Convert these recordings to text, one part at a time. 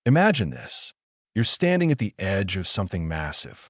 Imagine this. You're standing at the edge of something massive,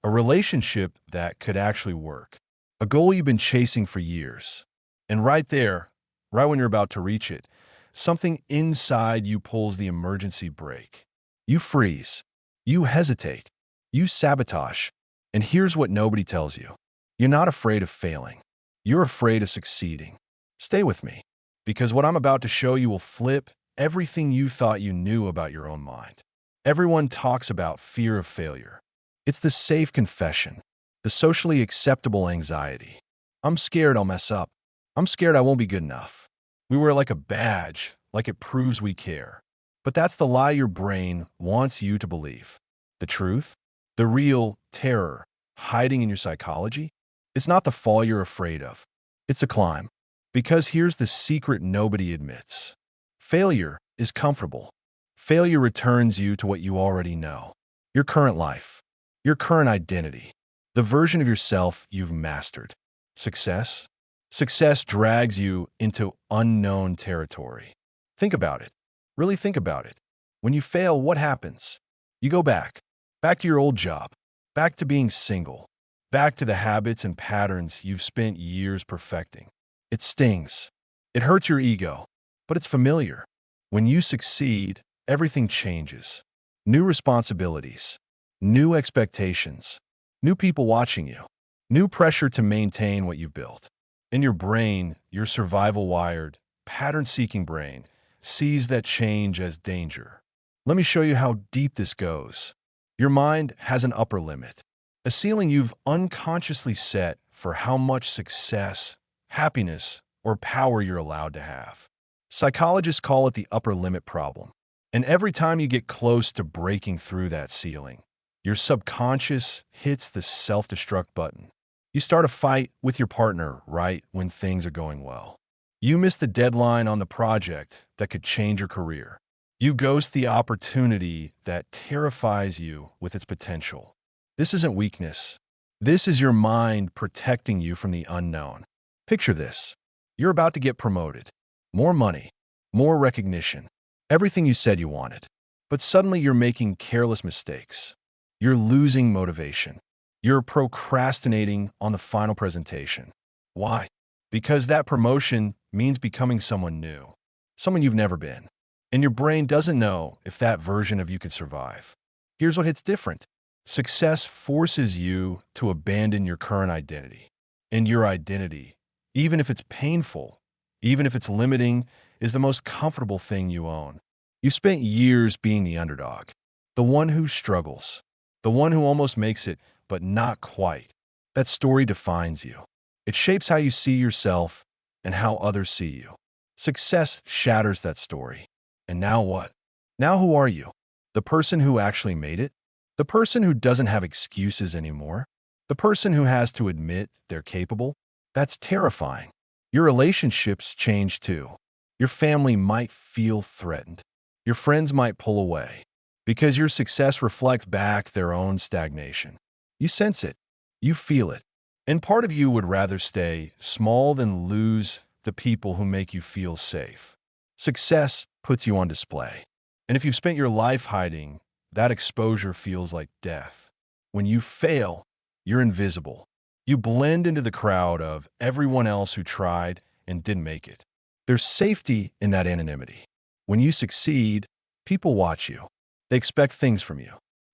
a relationship that could actually work, a goal you've been chasing for years. And right there, right when you're about to reach it, something inside you pulls the emergency brake. You freeze. You hesitate. You sabotage. And here's what nobody tells you. You're not afraid of failing. You're afraid of succeeding. Stay with me, because what I'm about to show you will flip everything you thought you knew about your own mind. Everyone talks about fear of failure. It's the safe confession, the socially acceptable anxiety. I'm scared I'll mess up. I'm scared I won't be good enough. We wear it like a badge, like it proves we care. But that's the lie your brain wants you to believe. The truth, the real terror hiding in your psychology, it's not the fall you're afraid of. It's a climb. Because here's the secret nobody admits. Failure is comfortable. Failure returns you to what you already know. Your current life, your current identity, the version of yourself you've mastered. Success? Success drags you into unknown territory. Think about it. Really think about it. When you fail, what happens? You go back. Back to your old job. Back to being single. Back to the habits and patterns you've spent years perfecting. It stings. It hurts your ego. But it's familiar. When you succeed, everything changes. New responsibilities, new expectations, new people watching you, new pressure to maintain what you've built. In your brain, your survival-wired, pattern-seeking brain sees that change as danger. Let me show you how deep this goes. Your mind has an upper limit, a ceiling you've unconsciously set for how much success, happiness, or power you're allowed to have. Psychologists call it the upper limit problem. And every time you get close to breaking through that ceiling, your subconscious hits the self-destruct button. You start a fight with your partner right when things are going well. You miss the deadline on the project that could change your career. You ghost the opportunity that terrifies you with its potential. This isn't weakness. This is your mind protecting you from the unknown. Picture this. You're about to get promoted. More money, more recognition, everything you said you wanted. But suddenly you're making careless mistakes. You're losing motivation. You're procrastinating on the final presentation. Why? Because that promotion means becoming someone new, someone you've never been. And your brain doesn't know if that version of you can survive. Here's what hits different. Success forces you to abandon your current identity. And your identity, even if it's painful, even if it's limiting, is the most comfortable thing you own. You spent years being the underdog, the one who struggles, the one who almost makes it, but not quite. That story defines you. It shapes how you see yourself and how others see you. Success shatters that story. And now what? Now who are you? The person who actually made it? The person who doesn't have excuses anymore? The person who has to admit they're capable? That's terrifying. Your relationships change too. Your family might feel threatened. Your friends might pull away because your success reflects back their own stagnation. You sense it. You feel it. And part of you would rather stay small than lose the people who make you feel safe. Success puts you on display. And if you've spent your life hiding, that exposure feels like death. When you fail, you're invisible. You blend into the crowd of everyone else who tried and didn't make it. There's safety in that anonymity. When you succeed, people watch you. They expect things from you.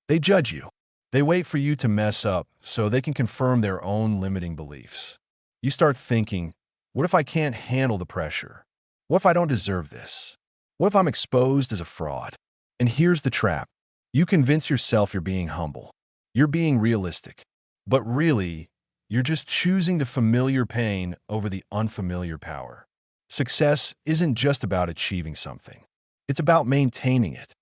They judge you. They wait for you to mess up so they can confirm their own limiting beliefs. You start thinking, what if I can't handle the pressure? What if I don't deserve this? What if I'm exposed as a fraud? And here's the trap. You convince yourself you're being humble. You're being realistic. But really, you're just choosing the familiar pain over the unfamiliar power. Success isn't just about achieving something. It's about maintaining it.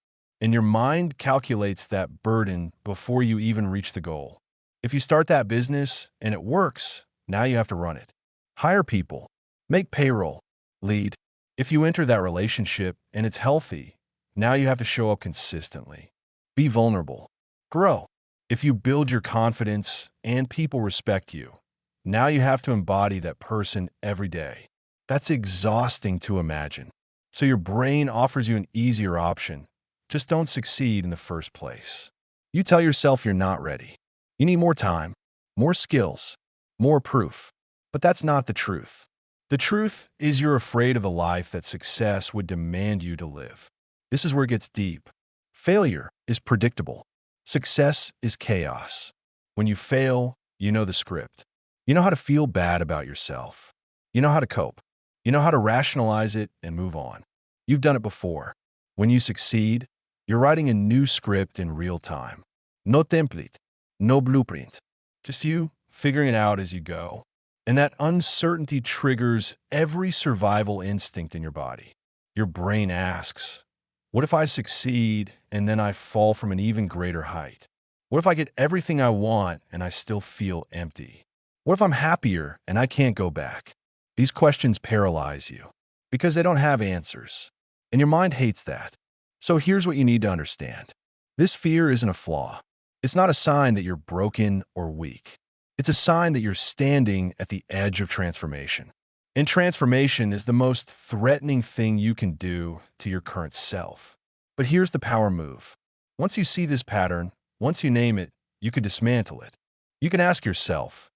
And your mind calculates that burden before you even reach the goal. If you start that business and it works, now you have to run it. Hire people. Make payroll. Lead. If you enter that relationship and it's healthy, now you have to show up consistently. Be vulnerable. Grow. If you build your confidence and people respect you, now you have to embody that person every day. That's exhausting to imagine. So your brain offers you an easier option. just don't succeed in the first place. You tell yourself you're not ready. You need more time, more skills, more proof. But that's not the truth. The truth is you're afraid of the life that success would demand you to live. This is where it gets deep. Failure is predictable. Success is chaos. When you fail, you know the script. You know how to feel bad about yourself. You know how to cope. You know how to rationalize it and move on. You've done it before. When you succeed, you're writing a new script in real time. No template, no blueprint. Just you figuring it out as you go. And that uncertainty triggers every survival instinct in your body. Your brain asks, what if I succeed and then I fall from an even greater height? What if I get everything I want and I still feel empty? What if I'm happier and I can't go back? These questions paralyze you because they don't have answers, and your mind hates that. So here's what you need to understand. This fear isn't a flaw. It's not a sign that you're broken or weak. It's a sign that you're standing at the edge of transformation. And transformation is the most threatening thing you can do to your current self. But here's the power move. Once you see this pattern, once you name it, you can dismantle it. You can ask yourself,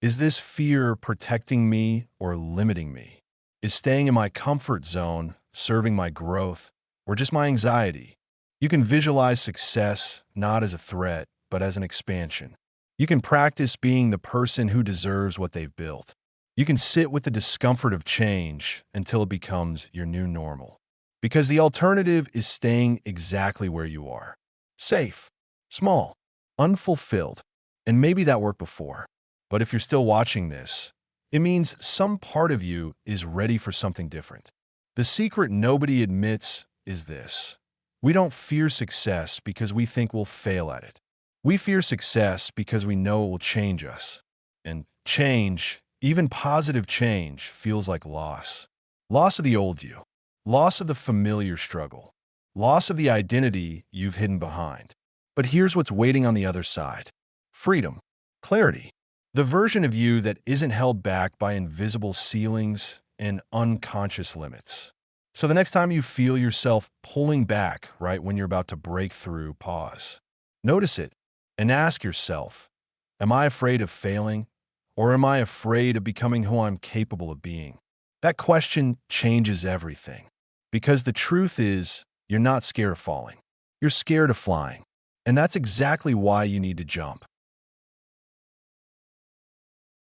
is this fear protecting me or limiting me? Is staying in my comfort zone serving my growth or just my anxiety? You can visualize success not as a threat, but as an expansion. You can practice being the person who deserves what they've built. You can sit with the discomfort of change until it becomes your new normal. Because the alternative is staying exactly where you are. Safe, small, unfulfilled. And maybe that worked before. But if you're still watching this, it means some part of you is ready for something different. The secret nobody admits is this. We don't fear success because we think we'll fail at it. We fear success because we know it will change us. And change, even positive change, feels like loss. Loss of the old you. Loss of the familiar struggle. Loss of the identity you've hidden behind. But here's what's waiting on the other side. Freedom. Clarity. The version of you that isn't held back by invisible ceilings and unconscious limits. So the next time you feel yourself pulling back right when you're about to break through, pause. Notice it and ask yourself, am I afraid of failing or am I afraid of becoming who I'm capable of being? That question changes everything because the truth is you're not scared of falling. You're scared of flying. And that's exactly why you need to jump.